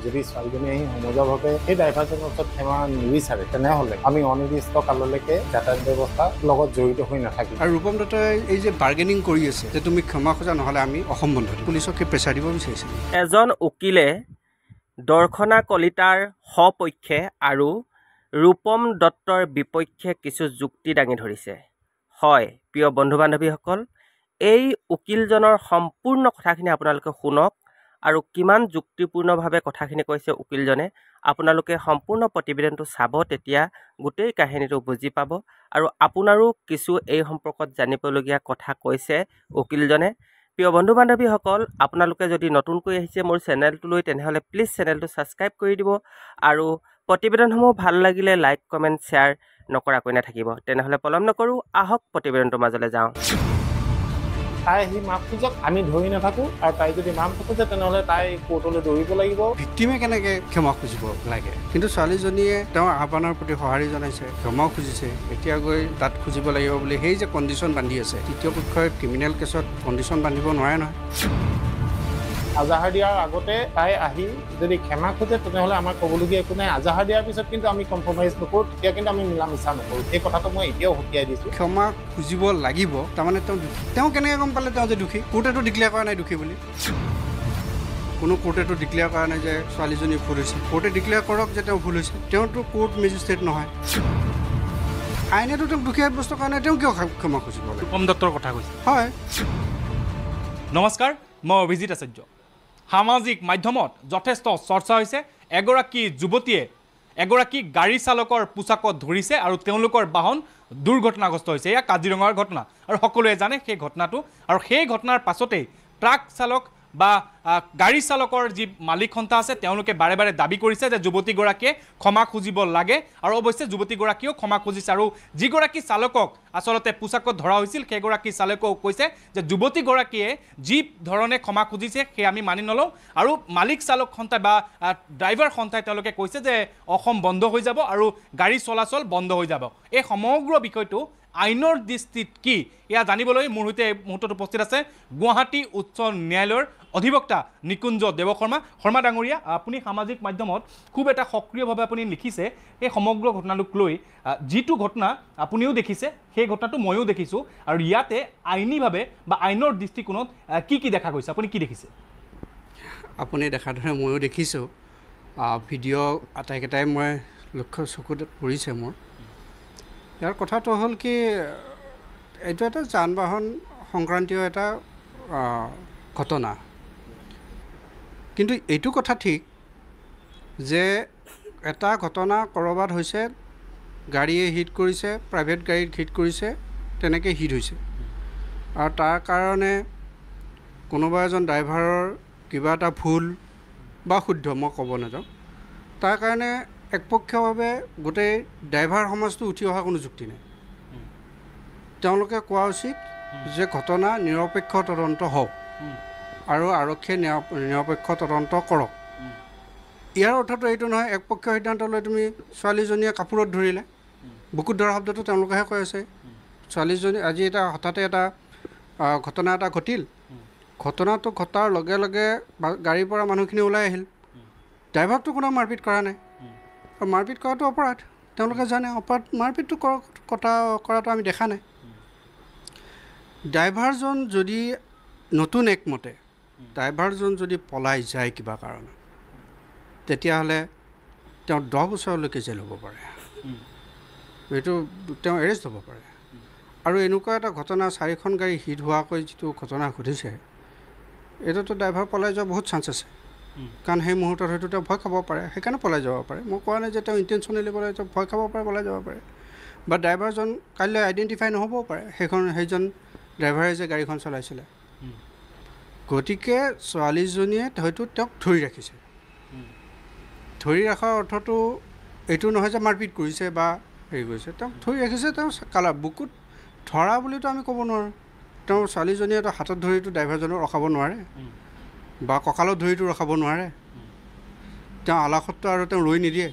যদি ছোৱালীজনী আহি সমজুৱাভাৱে সেই ড্ৰাইভাৰজনৰ ওচৰত ক্ষমা নিবিচাৰে তেনেহ'লে আমি অনিৰ্দিষ্ট কাললৈকে যাতায়াত ব্যৱস্থা লগত জড়িত হৈ নাথাকিম। আৰু ৰূপম দত্তই এই যে বাৰ্গেনিং কৰি আছে যে তুমি ক্ষমা খোজা নহ'লে আমি অসম বন্ধ দিম, পুলিচক কি প্ৰেছাৰ দিব বিচাৰিছে? এজন উকিলে দৰ্শনা কলিতাৰ সপক্ষে আৰু ৰূপম দত্তৰ বিপক্ষে কিছু যুক্তি দাঙি ধৰিছে। হয় প্ৰিয় বন্ধু বান্ধৱীসকল, এই উকিলজনৰ সম্পূৰ্ণ কথাখিনি আপোনালোকে শুনক আৰু কিমান যুক্তিপূৰ্ণভাৱে কথাখিনি কৈছে উকিলজনে। আপোনালোকে সম্পূৰ্ণ প্ৰতিবেদনটো চাব, তেতিয়া গোটেই কাহিনীটো বুজি পাব আৰু আপোনাৰো কিছু এই সম্পৰ্কত জানিবলগীয়া কথা কৈছে উকিলজনে। প্ৰিয় বন্ধু বান্ধৱীসকল, আপোনালোকে যদি নতুনকৈ আহিছে মোৰ চেনেলটোলৈ তেনেহ'লে প্লিজ চেনেলটো ছাবস্ক্ৰাইব কৰি দিব আৰু প্ৰতিবেদনসমূহ ভাল লাগিলে লাইক কমেণ্ট শ্বেয়াৰ নকৰাকৈ নাথাকিব। তেনেহ'লে পলম নকৰোঁ, আহক প্ৰতিবেদনটোৰ মাজলৈ যাওঁ। তাই আহি মাফ খোজক, আমি ধৰি নাথাকোঁ, আৰু তাই যদি মাফ নোখোজে তেনেহ'লে তাই কোৰ্টলৈ দৌৰিব লাগিব। ভিক্টিমে কেনেকৈ ক্ষমা খুজিব লাগে, কিন্তু ছোৱালীজনীয়ে তেওঁৰ আহ্বানৰ প্ৰতি সঁহাৰি জনাইছে, ক্ষমাও খুজিছে, এতিয়া গৈ তাত খুজিব লাগিব বুলি সেই যে কণ্ডিশ্যন বান্ধি আছে। তৃতীয় পক্ষই ক্ৰিমিনেল কেছত কণ্ডিশ্যন বান্ধিব নোৱাৰে নহয়। আজাহাৰ দিয়াৰ আগতে তাই আহি যদি ক্ষমা খোজে তেনেহ'লে আমাৰ ক'বলগীয়া একো নাই। আজাহাৰ দিয়াৰ পিছত কিন্তু আমি কম্প্ৰমাইজ নকৰোঁ, তেতিয়া কিন্তু আমি মিলা মিছা নকৰোঁ। এই কথাটো মই এতিয়াও সকীয়াই দিছোঁ। ক্ষমা খুজিব লাগিব, তাৰমানে তেওঁ দুখী। তেওঁ কেনেকৈ গম পালে তেওঁ যে দুখী? কোৰ্টেতো ডিক্লেয়াৰ কৰা নাই দুখী বুলি। কোনো কোৰ্টেতো ডিক্লেয়াৰ কৰা নাই যে ছোৱালীজনী ভুল হৈছে। কোৰ্টে ডিক্লেয়াৰ কৰক যে তেওঁ ভুল হৈছে। তেওঁতো কোৰ্ট মেজিষ্ট্ৰেট নহয়, আইনেতো তেওঁক দুখী সাব্যস্তৰ কাৰণে তেওঁ কিয় ক্ষমা খুজিব লাগে? ৰূপম দত্তৰ কথা কৈছে। হয়, নমস্কাৰ, মই অভিজিত আচাৰ্য। সামাজিক মাধ্যমত যথেষ্ট চৰ্চা হৈছে, এগৰাকী যুৱতীয়ে এগৰাকী গাড়ী চালকৰ পোছাকত ধৰিছে আৰু তেওঁলোকৰ বাহন দুৰ্ঘটনাগ্ৰস্ত হৈছে। এয়া কাজিৰঙাৰ ঘটনা আৰু সকলোৱে জানে সেই ঘটনাটো। আৰু সেই ঘটনাৰ পাছতেই ট্ৰাক চালক বা গাড়ী চালকৰ যি মালিক সন্থা আছে তেওঁলোকে বাৰে বাৰে দাবী কৰিছে যে যুৱতীগৰাকীয়ে ক্ষমা খুজিব লাগে, আৰু অৱশ্যে যুৱতীগৰাকীয়েও ক্ষমা খুজিছে। আৰু যিগৰাকী চালকক আচলতে পোছাকত ধৰা হৈছিল সেইগৰাকী চালকেও কৈছে যে যুৱতীগৰাকীয়ে যি ধৰণে ক্ষমা খুজিছে সেই আমি মানি নলওঁ, আৰু মালিক চালক সন্থা বা ড্ৰাইভাৰ সন্থাই তেওঁলোকে কৈছে যে অসম বন্ধ হৈ যাব আৰু গাড়ী চলাচল বন্ধ হৈ যাব। এই সমগ্ৰ বিষয়টো আইনৰ দৃষ্টিত কি এয়া জানিবলৈ মোৰ সৈতে এই মুহূৰ্তত উপস্থিত আছে গুৱাহাটী উচ্চ ন্যায়ালয়ৰ অধিবক্তা নিকুঞ্জ দেৱশৰ্মা। শৰ্মা ডাঙৰীয়া, আপুনি সামাজিক মাধ্যমত খুব এটা সক্ৰিয়ভাৱে আপুনি লিখিছে এই সমগ্ৰ ঘটনাটোক লৈ। যিটো ঘটনা আপুনিও দেখিছে সেই ঘটনাটো ময়ো দেখিছোঁ, আৰু ইয়াতে আইনীভাৱে বা আইনৰ দৃষ্টিকোণত কি কি দেখা গৈছে, আপুনি কি দেখিছে? আপুনি দেখাৰ দৰে ময়ো দেখিছোঁ। ভিডিঅ' আটাইকেইটাই মই লক্ষ্য চকুত পৰিছে মোৰ। ইয়াৰ কথাটো হ'ল কি, এইটো এটা যান বাহন সংক্ৰান্তীয় এটা ঘটনা, কিন্তু এইটো কথা ঠিক যে এটা ঘটনা ক'ৰবাত হৈছে, গাড়ীয়ে হিট কৰিছে, প্ৰাইভেট গাড়ীত হিট কৰিছে, তেনেকৈ হিট হৈছে, আৰু তাৰ কাৰণে কোনোবা এজন ড্ৰাইভাৰৰ কিবা এটা ভুল বা শুদ্ধ মই ক'ব নাযাওঁ, তাৰ কাৰণে একপক্ষীয়ভাৱে গোটেই ড্ৰাইভাৰ সমাজটো উঠি অহা কোনো যুক্তি নাই। তেওঁলোকে কোৱা উচিত যে ঘটনা নিৰপেক্ষ তদন্ত হওক আৰু আৰক্ষীয়ে নিৰপেক্ষ তদন্ত কৰক। ইয়াৰ অৰ্থটো এইটো নহয় একপক্ষীয় সিদ্ধান্ত লৈ তুমি ছোৱালীজনীয়ে কাপোৰত ধৰিলে। বুকুত ধৰা শব্দটো তেওঁলোকেহে কৈ আছে। ছোৱালীজনী আজি এটা হঠাতে এটা ঘটনা এটা ঘটিল, ঘটনাটো ঘটাৰ লগে লগে গাড়ীৰ পৰা মানুহখিনি ওলাই আহিল, ড্ৰাইভাৰকটো কোনো মাৰপিট কৰা নাই, আৰু মাৰপিট কৰাটো অপৰাধ, তেওঁলোকে জানে অপৰাধ, মাৰপিটটো কৰাটো আমি দেখা নাই। ড্ৰাইভাৰজন যদি নতুন একমতে ড্ৰাইভাৰজন যদি পলাই যায় কিবা কাৰণত, তেতিয়াহ'লে তেওঁ 10 বছৰলৈকে জেল হ'ব পাৰে, এইটো তেওঁ এৰেষ্ট হ'ব পাৰে। আৰু এনেকুৱা এটা ঘটনা 4খন গাড়ী হিট হোৱাকৈ যিটো ঘটনা ঘটিছে, এইটোতো ড্ৰাইভাৰ পলাই যোৱা বহুত চান্স আছে, কাৰণ সেই মুহূৰ্তত হয়তো তেওঁ ভয় খাব পাৰে, সেইকাৰণে পলাই যাব পাৰে। মই কোৱা নাই যে তেওঁ ইণ্টেনশ্যনেলি পলাই, তেওঁ ভয় খাব পাৰে, পলাই যাব পাৰে, বা ড্ৰাইভাৰজন কাইলৈ আইডেণ্টিফাই নহ'বও পাৰে সেইজন ড্ৰাইভাৰে যে গাড়ীখন চলাইছিলে। গতিকে ছোৱালীজনীয়ে হয়তো তেওঁক ধৰি ৰাখিছে। ধৰি ৰখাৰ অৰ্থটো এইটো নহয় যে মাৰপিট কৰিছে বা হেৰি কৰিছে, তেওঁক ধৰি ৰাখিছে। তেওঁ বুকুত ধৰা বুলিতো আমি ক'ব নোৱাৰোঁ। তেওঁ ছোৱালীজনীয়েতো হাতত ধৰিতো ড্ৰাইভাৰজনক ৰখাব নোৱাৰে, বা কঁকালত ধৰিতো ৰখাব নোৱাৰে, তেওঁ আলাসত্ব আৰু তেওঁ ৰৈ নিদিয়ে।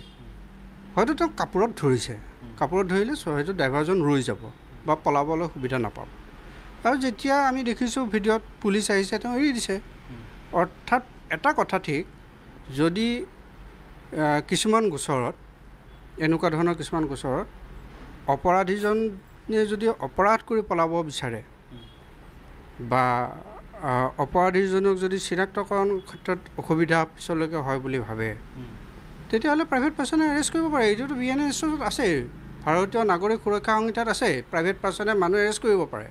হয়তো তেওঁক কাপোৰত ধৰিছে, কাপোৰত ধৰিলে হয়তো ড্ৰাইভাৰজন ৰৈ যাব বা পলাবলৈ সুবিধা নাপাব। আৰু যেতিয়া আমি দেখিছোঁ ভিডিঅ'ত পুলিচ আহিছে, তেওঁ এৰি দিছে। অৰ্থাৎ এটা কথা ঠিক, যদি কিছুমান গোচৰত এনেকুৱা ধৰণৰ কিছুমান গোচৰত অপৰাধীজনে যদি অপৰাধ কৰি পলাব বিচাৰে বা অপৰাধীজনক যদি চিনাক্তকৰণ ক্ষেত্ৰত অসুবিধা পিছলৈকে হয় বুলি ভাবে তেতিয়াহ'লে প্ৰাইভেট পাৰ্চনে এৰেষ্ট কৰিব পাৰে। এইটোতো BNSত আছে, ভাৰতীয় নাগৰিক সুৰক্ষা সংহিতাত আছে। প্ৰাইভেট পাৰ্চনে মানুহ এৰেষ্ট কৰিব পাৰে,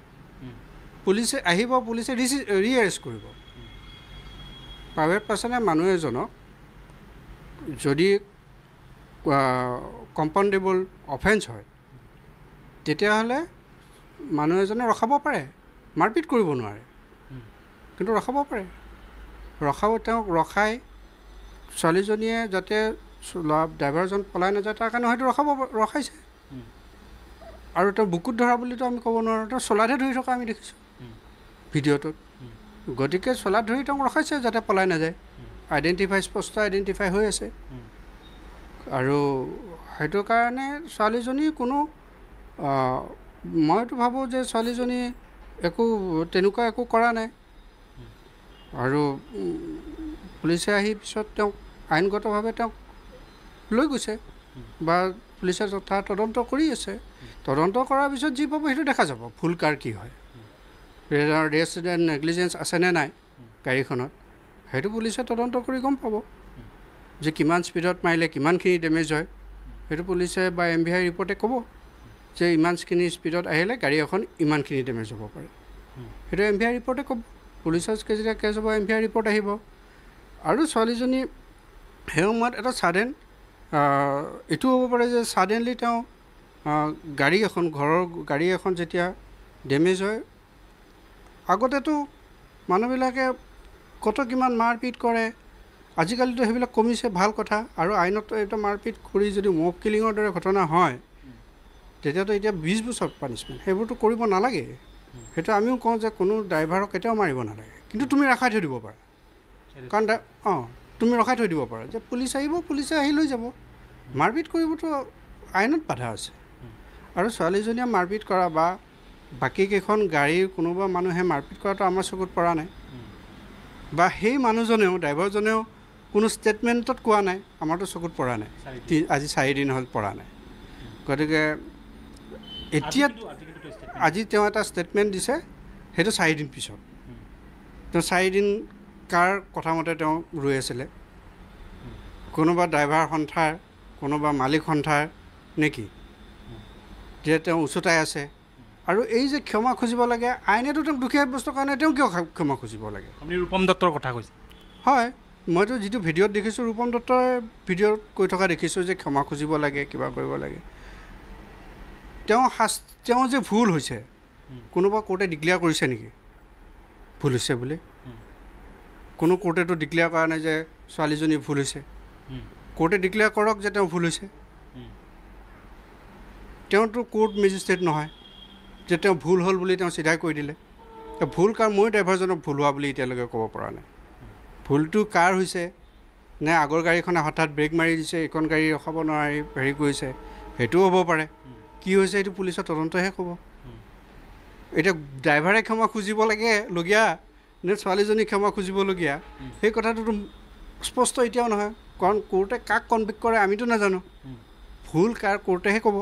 পুলিচে আহিব, পুলিচে ৰিএৰেষ্ট কৰিব। প্ৰাইভেট পাৰ্চনে মানুহ এজনক যদি কম্পাউণ্ডেবল অফেন্স হয় তেতিয়াহ'লে মানুহ এজনে ৰখাব পাৰে, মাৰপিট কৰিব নোৱাৰে কিন্তু ৰখাব পাৰে। তেওঁক ৰখাই ছোৱালীজনীয়ে যাতে ড্ৰাইভাৰজন পলাই নাযায় তাৰ কাৰণে হয়তো ৰখাইছে। আৰু তেওঁ বুকুত ধৰা বুলিতো আমি ক'ব নোৱাৰোঁ, তেওঁ চোলাতহে ধৰি থকা আমি দেখিছোঁ ভিডিঅ'টোত। গতিকে চোলাত ধৰি তেওঁক ৰখাইছে যাতে পলাই নাযায়। স্পষ্ট আইডেণ্টিফাই হৈ আছে। আৰু সেইটো কাৰণে ছোৱালীজনী কোনো মইতো ভাবোঁ যে ছোৱালীজনী তেনেকুৱা একো কৰা নাই। আৰু পুলিচে আহি পিছত তেওঁক আইনগতভাৱে তেওঁক লৈ গৈছে বা পুলিচে তদন্ত কৰি আছে। তদন্ত কৰাৰ পিছত যি পাব সেইটো দেখা যাব, ভুল কাৰ কি হয়, ৰেচিডেণ্ট নেগলিজেঞ্চ আছেনে নাই গাড়ীখনত, সেইটো পুলিচে তদন্ত কৰি গম পাব। যে কিমান স্পীডত মাৰিলে কিমানখিনি ডেমেজ হয় সেইটো পুলিচে বা MVI ৰিপৰ্টে ক'ব যে ইমানখিনি স্পীডত আহিলে গাড়ী এখন ইমানখিনি ডেমেজ হ'ব পাৰে, সেইটো MVI ৰিপৰ্টে ক'ব। পুলিচৰ যেতিয়া কেছ হ'ব MVI ৰিপৰ্ট আহিব। আৰু ছোৱালীজনী সেই সময়ত এটা ছাডেন এইটো হ'ব পাৰে যে ছাডেনলি তেওঁ ঘৰৰ গাড়ী এখন যেতিয়া ডেমেজ হয়, আগতেতো মানুহবিলাকে কিমান মাৰপিট কৰে, আজিকালিতো সেইবিলাক কমিছে, ভাল কথা। আৰু আইনত এটা মাৰপিট কৰি যদি মব কিলিঙৰ দৰে ঘটনা হয় তেতিয়াতো এতিয়া 20 বছৰ পানিছমেণ্ট, সেইবোৰতো কৰিব নালাগে। সেইটো আমিও কওঁ যে কোনো ড্ৰাইভাৰক কেতিয়াও মাৰিব নালাগে, কিন্তু তুমি ৰখাই থৈ দিব পাৰা। কাৰণ তুমি ৰখাই থৈ দিব পাৰা যে পুলিচ আহিব, পুলিচে আহি লৈ যাব। মাৰপিট কৰিবতো আইনত বাধা আছে। আৰু ছোৱালীজনীয়ে মাৰপিট কৰা বা বাকী কেইখন গাড়ীৰ কোনোবা মানুহে মাৰপিট কৰাটো আমাৰ চকুত পৰা নাই, বা সেই মানুহজনেও ড্ৰাইভাৰজনেও কোনো ষ্টেটমেণ্টত কোৱা নাই, আমাৰতো চকুত পৰা নাই। আজি 4 দিন হ'ল পৰা নাই। গতিকে এতিয়া আজি তেওঁ এটা ষ্টেটমেণ্ট দিছে, সেইটো 4 দিন পিছত। তেওঁ 4 দিন কাৰ কথা মতে তেওঁ ৰৈ আছিলে, কোনোবা ড্ৰাইভাৰ সন্থাৰ, কোনোবা মালিক সন্থাৰ নেকি, যে তেওঁ উচতাই আছে। আৰু এই যে ক্ষমা খুজিব লাগে, আইনেতো তেওঁক দোষী সাব্যস্তৰ কাৰণে তেওঁ কিয় ক্ষমা খুজিব লাগে? আপুনি ৰূপম দত্তৰ কথা কৈছে। হয়, মইতো যিটো ভিডিঅ'ত দেখিছোঁ ৰূপম দত্তই ভিডিঅ'ত কৈ থকা দেখিছোঁ যে ক্ষমা খুজিব লাগে, কিবা কৰিব লাগে। তেওঁ যে ভুল হৈছে, কোনোবা কোৰ্টে ডিক্লেয়াৰ কৰিছে নেকি ভুল হৈছে বুলি? কোনো কোৰ্টেতো ডিক্লেয়াৰ কৰা নাই যে ছোৱালীজনী ভুল হৈছে। কোৰ্টে ডিক্লেয়াৰ কৰক যে তেওঁ ভুল হৈছে। তেওঁতো কোৰ্ট মেজিষ্ট্ৰেট নহয় যে তেওঁ ভুল হ'ল বুলি তেওঁ চিধাই কৈ দিলে। ভুল কাৰ? মই ড্ৰাইভাৰজনক ভুল হোৱা বুলি এতিয়ালৈকে ক'ব পৰা নাই। ভুলটো কাৰ হৈছে? নে আগৰ গাড়ীখনে হঠাৎ ব্ৰেক মাৰি দিছে, এইখন গাড়ী ৰখাব নোৱাৰি হেৰি কৰিছে, সেইটোও হ'ব পাৰে। কি হৈছে এইটো পুলিচৰ তদন্তহে ক'ব। এতিয়া ড্ৰাইভাৰে ক্ষমা খুজিব লগীয়া নে ছোৱালীজনী ক্ষমা খুজিবলগীয়া, সেই কথাটোতো স্পষ্ট এতিয়াও নহয়। কাৰণ কোৰ্টে কাক কনভিক্ট কৰে আমিতো নাজানো। ভুল কাৰ কোৰ্টেহে ক'ব।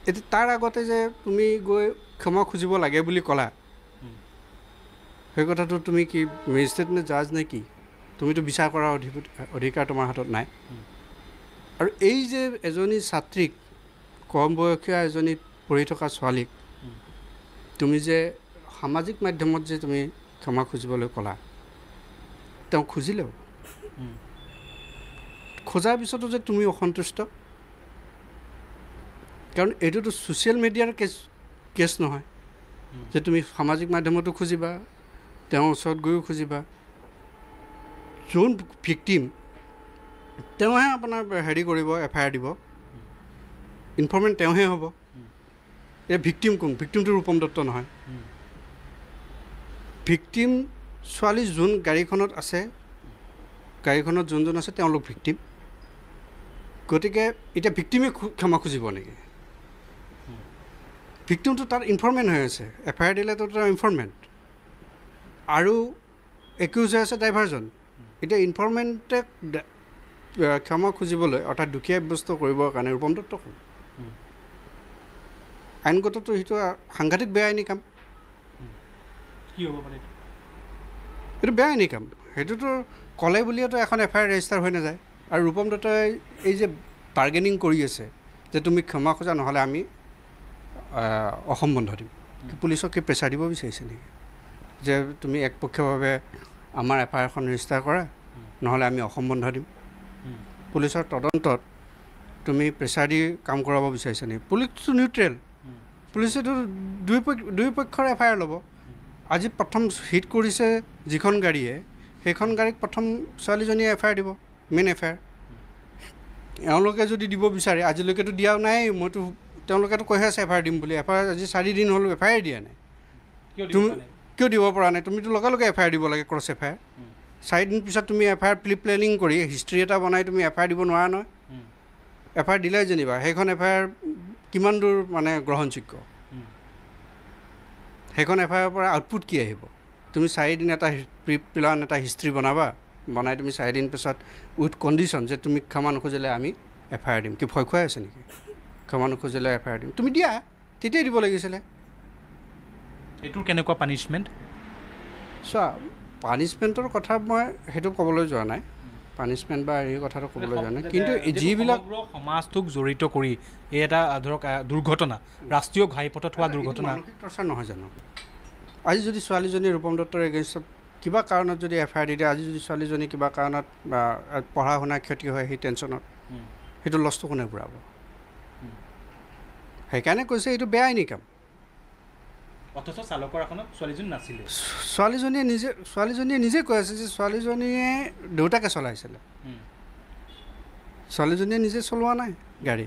এতিয়া তাৰ আগতে যে তুমি গৈ ক্ষমা খুজিব লাগে বুলি ক'লা, সেই কথাটো তুমি কি মেজিষ্ট্ৰেট নে জাজ নে কি? তুমিতো বিচাৰ কৰাৰ অধিকাৰ তোমাৰ হাতত নাই। আৰু এই যে এজনী ছাত্ৰীক, কম বয়সীয়া এজনী পঢ়ি থকা ছোৱালীক তুমি যে সামাজিক মাধ্যমত যে তুমি ক্ষমা খুজিবলৈ ক'লা, তেওঁ খুজিলেও, খোজাৰ পিছতো যে তুমি অসন্তুষ্ট, কাৰণ এইটোতো ছ'চিয়েল মিডিয়াৰ কেছ নহয় যে তুমি সামাজিক মাধ্যমতো খুজিবা, তেওঁৰ ওচৰত গৈও খুজিবা। যোন ভিক্টিম তেওঁহে আপোনাৰ হেৰি কৰিব, FIR দিব, ইনফৰ্মেণ্ট তেওঁহে হ'ব। এই ভিক্টিম কোন? ভিক্টিমটো ৰূপম দত্ত নহয়। ভিক্টিম ছোৱালী যোন গাড়ীখনত আছে, গাড়ীখনত যোনজন আছে তেওঁলোক ভিক্টিম। গতিকে এতিয়া ভিক্টিমে ক্ষমা খুজিব নেকি? ভিক্টিমটো তাত ইনফৰ্মেণ্ট হৈ আছে, FIR দিলেতো তাৰ ইনফৰ্মেণ্ট, আৰু একিউজ হৈ আছে ড্ৰাইভাৰজন। এতিয়া ইনফৰ্মেণ্টে ক্ষমা খুজিবলৈ অৰ্থাৎ দুখীয়া সাব্যস্ত কৰিবৰ কাৰণে ৰূপম দত্ত হ'ল আইনগতটো সেইটো সাংঘাতিক বেয়া আইনী কাম কি হ'ব পাৰে এইটো বেয়া আইনী কাম সেইটোতো ক'লে বুলিয়েতো এখন FIR ৰেজিষ্টাৰ হৈ নাযায় আৰু ৰূপম দত্তই এই যে বাৰ্গেনিং কৰি আছে যে তুমি ক্ষমা খোজা নহ'লে আমি অসম বন্ধ দিম পুলিচক কি প্ৰেছাৰ দিব বিচাৰিছে নেকি যে তুমি একপক্ষীয়ভাৱে আমাৰ FIR এখন ৰেজিষ্টাৰ কৰা নহ'লে আমি অসম বন্ধ দিম পুলিচৰ তদন্তত তুমি প্ৰেছাৰ দি কাম কৰাব বিচাৰিছা নেকি পুলিচটো নিউট্ৰেল পুলিচেতো দুই পক্ষৰ FIR ল'ব আজি প্ৰথম হিট কৰিছে যিখন গাড়ীয়ে সেইখন গাড়ীক প্ৰথম ছোৱালীজনীয়ে FIR দিব মেইন FIR এওঁলোকে যদি দিব বিচাৰে আজিলৈকেতো দিয়াও নাই মইতো তেওঁলোকেতো কৈহে আছে FIR দিম বুলি FIR আজি 4 দিন হ'ল FIR দিয়া নাই তুমি কিয় দিব পৰা নাই তুমিতো লগে FIR দিব লাগে ক্ৰছ FIR 4 দিন পিছত তুমি FIR প্লেনিং কৰি হিষ্ট্ৰী এটা বনাই তুমি FIR দিব নোৱাৰা নহয় FIR দিলে যেনিবা সেইখন FIR কিমান দূৰ মানে গ্ৰহণযোগ্য সেইখন FIR পৰা আউটপুট কি আহিব তুমি 4 দিন এটা প্লান এটা হিষ্ট্ৰী বনাই তুমি 4 দিন পিছত উইথ কণ্ডিশ্যন যে তুমি ক্ষমা নোখোজিলে আমি FIR দিম কি ভয় খুৱাই আছে নেকি ক্ষমা নোখোজিলে FIR দিম তুমি দিয়া তেতিয়াই দিব লাগিছিলে এইটোৰ কেনেকুৱা পানিছমেণ্ট চোৱা পানিছমেণ্টৰ কথা মই সেইটো ক'বলৈ যোৱা নাই পানিছমেণ্ট বা এই কথাটো ক'বলৈ যোৱা নাই কিন্তু যিবিলাক সমাজটোক জড়িত কৰি এই এটা ধৰক দুৰ্ঘটনা ৰাষ্ট্ৰীয় ঘাইপথত হোৱা দুৰ্ঘটনা মানসিক টৰ্চাৰ নহয় জানো আজি যদি ছোৱালীজনী ৰূপম দত্তৰ এগেইনষ্টত কিবা কাৰণত যদি FIR দি দিয়ে আজি যদি ছোৱালীজনী কিবা কাৰণত পঢ়া শুনা ক্ষতি হয় সেই টেনশ্যনত সেইটো লছটো কোনে ঘূৰাব সেইকাৰণে কৈছে এইটো বেয়া আইনী কাম অথচ চালকৰ এখনত ছোৱালীজনী নাছিলে ছোৱালীজনীয়ে নিজে কৈ আছে যে ছোৱালীজনীয়ে দেউতাকে চলাইছিলে ছোৱালীজনীয়ে নিজে চলোৱা নাই গাড়ী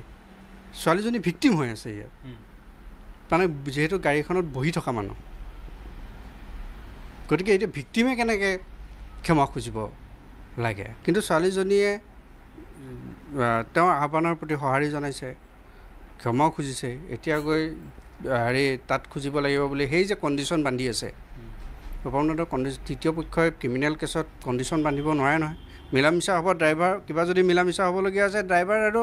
ছোৱালীজনী ভিক্টিম হৈ আছে ইয়াত মানে যিহেতু গাড়ীখনত বহি থকা মানুহ গতিকে এতিয়া ভিক্টিমে কেনেকৈ ক্ষমা খুজিব লাগে কিন্তু ছোৱালীজনীয়ে তেওঁৰ আহ্বানৰ প্ৰতি সঁহাৰি জনাইছে ক্ষমাও খুজিছে এতিয়া গৈ তাত খুজিব লাগিব বুলি সেই যে কণ্ডিশ্যন বান্ধি আছে ৰূপম দত্তৰ তৃতীয় পক্ষই ক্ৰিমিনেল কেছত কণ্ডিশ্যন বান্ধিব নোৱাৰে নহয় মিলা মিছা হ'ব ড্ৰাইভাৰ কিবা যদি মিলা মিছা হ'বলগীয়া আছে ড্ৰাইভাৰ আৰু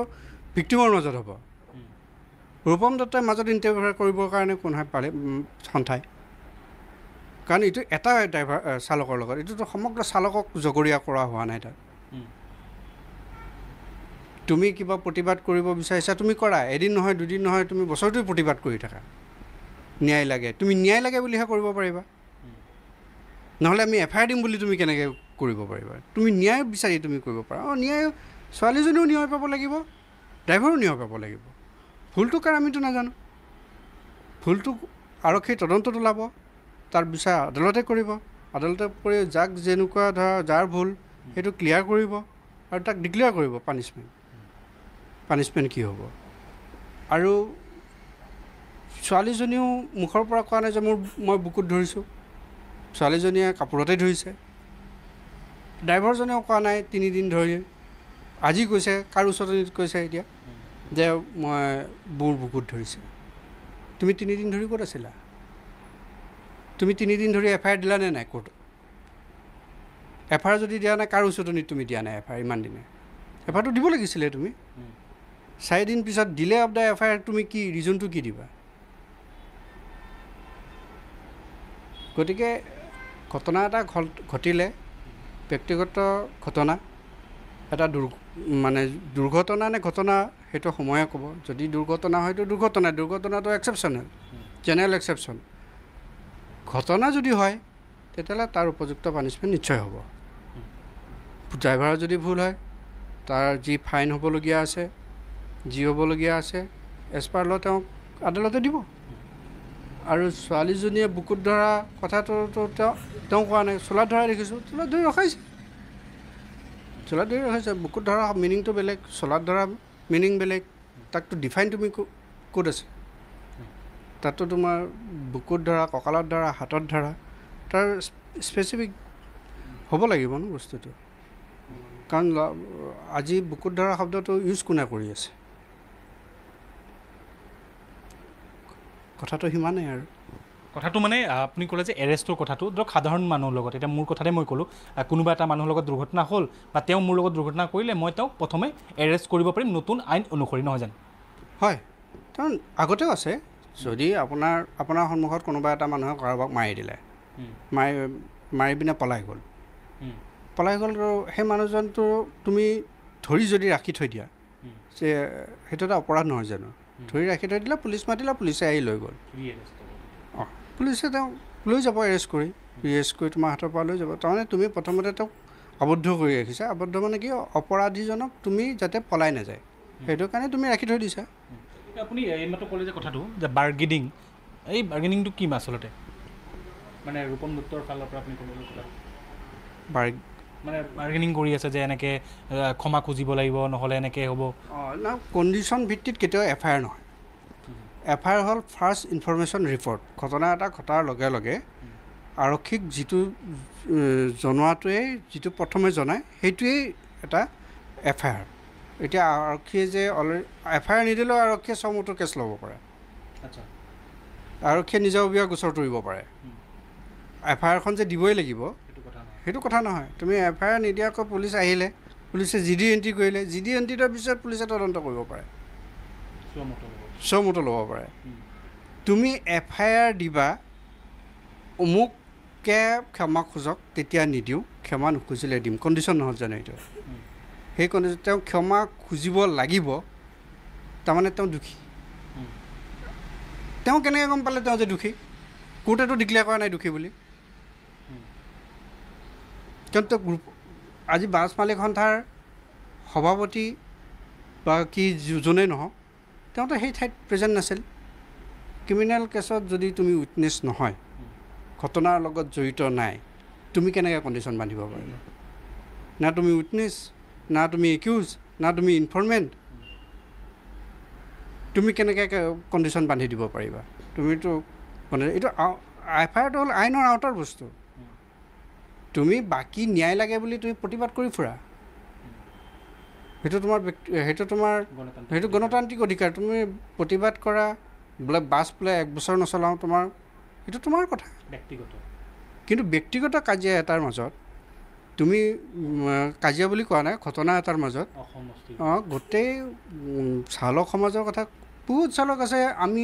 ভিক্টিমৰ মাজত হ'ব ৰূপম দত্তই মাজত ইণ্টাৰফেয়াৰ কৰিবৰ কাৰণে কোনোৱে পালে সন্থাই কাৰণ এইটো এটা ড্ৰাইভাৰ চালকৰ লগত এইটোতো সমগ্ৰ চালকক জগৰীয়া কৰা হোৱা নাই তাত তুমি কিবা প্ৰতিবাদ কৰিব বিচাৰিছা তুমি কৰা এদিন নহয় দুদিন নহয় তুমি বছৰটোৱে প্ৰতিবাদ কৰি থাকা ন্যায় লাগে তুমি ন্যায় লাগে বুলিহে কৰিব পাৰিবা নহ'লে আমি FIR দিম বুলি তুমি কেনেকৈ কৰিব পাৰিবা তুমি ন্যায় বিচাৰি তুমি কৰিব পাৰা ন্যায় ছোৱালীজনীও ন্যায় পাব লাগিব ড্ৰাইভাৰো ন্যায় পাব লাগিব ভুলটো কাৰ আমিতো নাজানো ভুলটো আৰক্ষীৰ তদন্তত ওলাব তাৰ বিচাৰ আদালতে কৰিব আদালতে কৰি যাক যেনেকুৱা ধৰা যাৰ ভুল সেইটো ক্লিয়াৰ কৰিব আৰু তাক ডিক্লেয়াৰ কৰিব পানিছমেণ্ট কি হ'ব আৰু ছোৱালীজনীও মুখৰ পৰা কোৱা নাই যে মই বুকুত ধৰিছোঁ ছোৱালীজনীয়ে কাপোৰতে ধৰিছে ড্ৰাইভাৰজনেও কোৱা নাই 3 দিন ধৰি আজি কৈছে কাৰ ওচৰত কৈছে এতিয়া যে মই মোৰ বুকুত ধৰিছে তুমি 3 দিন ধৰি ক'ত আছিলা তুমি 3 দিন ধৰি FIR দিলা নে নাই কোৰ্টত FIR যদি দিয়া নাই কাৰ ওচৰতনিত তুমি দিয়া নাই FIR ইমান দিনে FIRটো দিব লাগিছিলে তুমি 4 দিন পিছত ডিলে অফ দ্য FIR তুমি কি ৰিজনটো কি দিবা গতিকে ঘটনা এটা ঘটিলে ব্যক্তিগত ঘটনা এটা মানে দুৰ্ঘটনা নে ঘটনা সেইটো সময়ে ক'ব যদি দুৰ্ঘটনা হয়তো দুৰ্ঘটনাটো এক্সেপশ্যনেল জেনেৰেল এক্সেপশ্যন ঘটনা যদি হয় তেতিয়াহ'লে তাৰ উপযুক্ত পানিছমেণ্ট নিশ্চয় হ'ব ড্ৰাইভাৰৰ যদি ভুল হয় তাৰ যি ফাইন হ'বলগীয়া আছে যি হ'বলগীয়া আছে এজ পাৰ ল' তেওঁক আদালতে দিব আৰু ছোৱালীজনীয়ে বুকুত ধৰা কথাটোতো তেওঁ কোৱা নাই চোলাত ধৰা দেখিছোঁ চোলাত ধৰি ৰখাইছে বুকুত ধৰা মিনিংটো বেলেগ চোলাত ধৰা মিনিং বেলেগ তাকতো ডিফাইন তুমি ক'ত আছে তাতো তোমাৰ বুকুত ধৰা কঁকালত ধৰা হাতত ধৰা তাৰ স্পেচিফিক হ'ব লাগিব ন বস্তুটো কাৰণ আজি বুকুত ধৰা শব্দটো ইউজ কোনে কৰি আছে কথাটো সিমানেই আৰু কথাটো মানে আপুনি ক'লে যে এৰেষ্টৰ কথাটো ধৰক সাধাৰণ মানুহৰ লগত, এতিয়া মোৰ কথাতে মই ক'লোঁ কোনোবা এটা মানুহৰ লগত দুৰ্ঘটনা হ'ল বা তেওঁ মোৰ লগত দুৰ্ঘটনা কৰিলে মই তেওঁক প্ৰথমে এৰেষ্ট কৰিব পাৰিম নতুন আইন অনুসৰি, নহয় জানো? হয়, কাৰণ আগতেও আছে, যদি আপোনাৰ সন্মুখত কোনোবা এটা মানুহে কাৰোবাক মাৰি দিলে, মাৰি পিনে পলাই গ'ল আৰু সেই মানুহজনটো তুমি ধৰি যদি ৰাখি থৈ দিয়া, যে সেইটো এটা অপৰাধ নহয় জানো? ধৰি ৰাখি থৈ দিলে, পুলিচ মাতিলে, পুলিচে আহি লৈ গ'ল, অঁ পুলিচে তেওঁক লৈ যাব এৰেষ্ট কৰি তোমাৰ হাতৰ পৰা লৈ যাব। তাৰমানে তুমি প্ৰথমতে তেওঁক আবদ্ধ কৰি ৰাখিছা। আবদ্ধ মানে কি, অপৰাধীজনক তুমি যাতে পলাই নাযায় সেইটো কাৰণে তুমি ৰাখি থৈ দিছা। আপুনি এইমাত্ৰ ক'লে যে কথাটো যে বাৰ্গেনিং, এই বাৰ্গেনিংটো কি আচলতে? মানে ৰূপম দত্তৰ ফালৰ পৰা আপুনি ক'বলৈ ক'লে মানে বাৰ্গেনিং কৰি আছে যে এনেকৈ ক্ষমা খুজিব লাগিব, নহ'লে এনেকৈ হ'ব। অঁ না, কণ্ডিশ্যন ভিত্তিত কেতিয়াও FIR নহয়। FIR হ'ল ফাৰ্ষ্ট ইনফৰমেশ্যন ৰিপৰ্ট। ঘটনা এটা ঘটাৰ লগে লগে আৰক্ষীক যিটো জনোৱাটোৱেই, যিটো প্ৰথমে জনায় সেইটোৱেই এটা FIR। এতিয়া আৰক্ষীয়ে যে অলৰেডি FIR নিদিলেও আৰক্ষীয়ে চমুটো কেছ ল'ব পাৰে। আচ্ছা, আৰক্ষীয়ে নিজাববীয়া গোচৰ তৰিব পাৰে। FIRখন যে দিবই লাগিব সেইটো কথা নহয়। তুমি FIR নিদিয়াকৈ পুলিচ আহিলে, পুলিচে GD এণ্ট্ৰি কৰিলে, GD এণ্ট্ৰিৰ পিছত পুলিচে তদন্ত কৰিব পাৰে, চমুটো ল'ব পাৰে। তুমি FIR দিবা, অমুকে ক্ষমা খোজক, তেতিয়া নিদিওঁ, ক্ষমা নুখুজিলে দিম, কণ্ডিশ্যন নহয় জানো এইটো? সেই কণ্ডিশ্যন তেওঁ ক্ষমা খুজিব লাগিব, তাৰমানে তেওঁ দোষী। তেওঁ কেনেকৈ গম পালে তেওঁ যে দোষী? কোৰ্টেতো ডিক্লেয়াৰ কৰা নাই দোষী বুলি। কাৰণ তেওঁ আজি বাছ মালিক সন্থাৰ সভাপতি বা কি যোনেই নহওক, তেওঁতো সেই ঠাইত প্ৰেজেণ্ট নাছিল। ক্ৰিমিনেল কেছত যদি তুমি উইটনেছ নহয়, ঘটনাৰ লগত জড়িত নাই, তুমি কেনেকৈ কণ্ডিশ্যন বান্ধিব পাৰিবা? না তুমি উইটনেছ, না তুমি একিউজ, না তুমি ইনফৰমেণ্ট, তুমি কেনেকৈ কণ্ডিশ্যন বান্ধি দিব পাৰিবা? তুমিতো মানে এইটো FIRটো হ'ল আইনৰ আওতাৰ বস্তু। তুমি বাকী ন্যায় লাগে বুলি তুমি প্ৰতিবাদ কৰি ফুৰা, সেইটো গণতান্ত্ৰিক অধিকাৰ। তুমি প্ৰতিবাদ কৰা, বোলে বাছ বোলে 1 বছৰ নচলাওঁ, সেইটো তোমাৰ কথা ব্যক্তিগত। কিন্তু ব্যক্তিগত কাজিয়া এটাৰ মাজত, তুমি কাজিয়া বুলি কোৱা নাই, ঘটনা এটাৰ মাজত গোটেই চালক সমাজৰ কথা, বহুত চালক আছে। আমি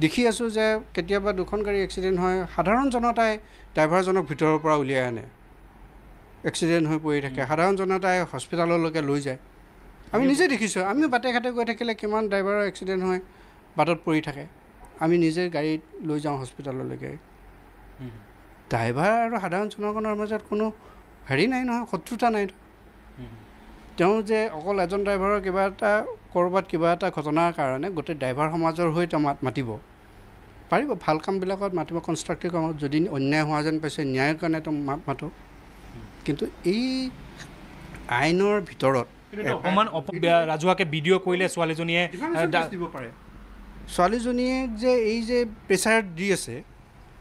দেখি আছোঁ যে কেতিয়াবা দুখন গাড়ী এক্সিডেণ্ট হয়, সাধাৰণ জনতাই ড্ৰাইভাৰজনক ভিতৰৰ পৰা উলিয়াই আনে, এক্সিডেণ্ট হৈ পৰি থাকে, সাধাৰণ জনতাই হস্পিটেললৈকে লৈ যায়। আমি নিজে দেখিছোঁ, আমি বাটে ঘাটে গৈ থাকিলে কিমান ড্ৰাইভাৰৰ এক্সিডেণ্ট হয়, বাটত পৰি থাকে, আমি নিজে গাড়ীত লৈ যাওঁ হস্পিটেললৈকে। ড্ৰাইভাৰ আৰু সাধাৰণ জনগণৰ মাজত কোনো হেৰি নাই নহয়, শত্ৰুতা নাই। তেওঁ যে অকল এজন ড্ৰাইভাৰৰ ক'ৰবাত কিবা এটা ঘটনাৰ কাৰণে গোটেই ড্ৰাইভাৰ সমাজৰ হৈ তেওঁ মাতিব পাৰিব, ভাল কামবিলাকত মাতিব, কনষ্ট্ৰাক্টিভ কামত। যদি অন্যায় হোৱা যেন পাইছে, ন্যায়ৰ কাৰণে তেওঁ মাতো। কিন্তু এই আইনৰ ভিতৰত অকণমান ৰাজহুৱাকৈ ভিডিঅ' কৰিলে ছোৱালীজনীয়ে দিব পাৰে। ছোৱালীজনীয়ে যে এই যে প্ৰেছাৰ দি আছে,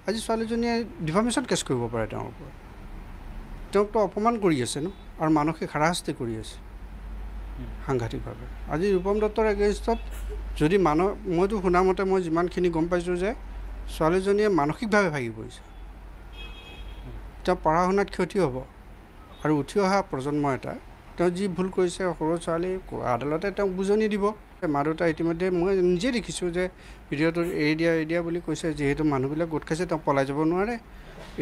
আজি ছোৱালীজনীয়ে ডিফামেশ্যন কেছ কৰিব পাৰে তেওঁৰ ওপৰত। তেওঁকতো অপমান কৰি আছে ন, আৰু মানসিক হাৰাশাস্তি কৰি আছে সাংঘাতিকভাৱে। আজি ৰূপম দত্তৰ এগেইনষ্টত যদি মইতো শুনামতে, মই যিমানখিনি গম পাইছোঁ যে ছোৱালীজনীয়ে মানসিকভাৱে ভাগি পৰিছে। তেওঁ পঢ়া শুনাত ক্ষতি হ'ব, আৰু উঠি অহা প্ৰজন্ম এটা, তেওঁ যি ভুল কৰিছে, সৰু ছোৱালী, আদালতে তেওঁক বুজনি দিব। মা দেউতা ইতিমধ্যে মই নিজে দেখিছোঁ যে ভিডিঅ'টো এৰি দিয়া বুলি কৈছে। যিহেতু মানুহবিলাক গোট খাইছে, তেওঁ পলাই যাব নোৱাৰে,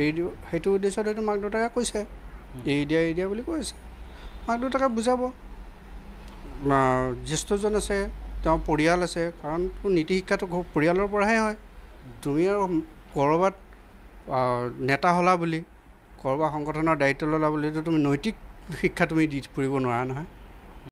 এৰি দিব, সেইটো উদ্দেশ্যত হয়তো মাক দেউতাকে কৈছে এৰি দিয়া বুলি কৈছে। মাক দেউতাকে বুজাব, জ্যেষ্ঠজন আছে, তেওঁ পৰিয়াল আছে, কাৰণ নীতি শিক্ষাটো পৰিয়ালৰ পৰাহে হয়। তুমি আৰু ক'ৰবাত নেতা হ'লা বুলি, ক'ৰবাত সংগঠনৰ দায়িত্ব ল'লা বুলি তুমি নৈতিক শিক্ষা তুমি দি ফুৰিব নোৱাৰা নহয়।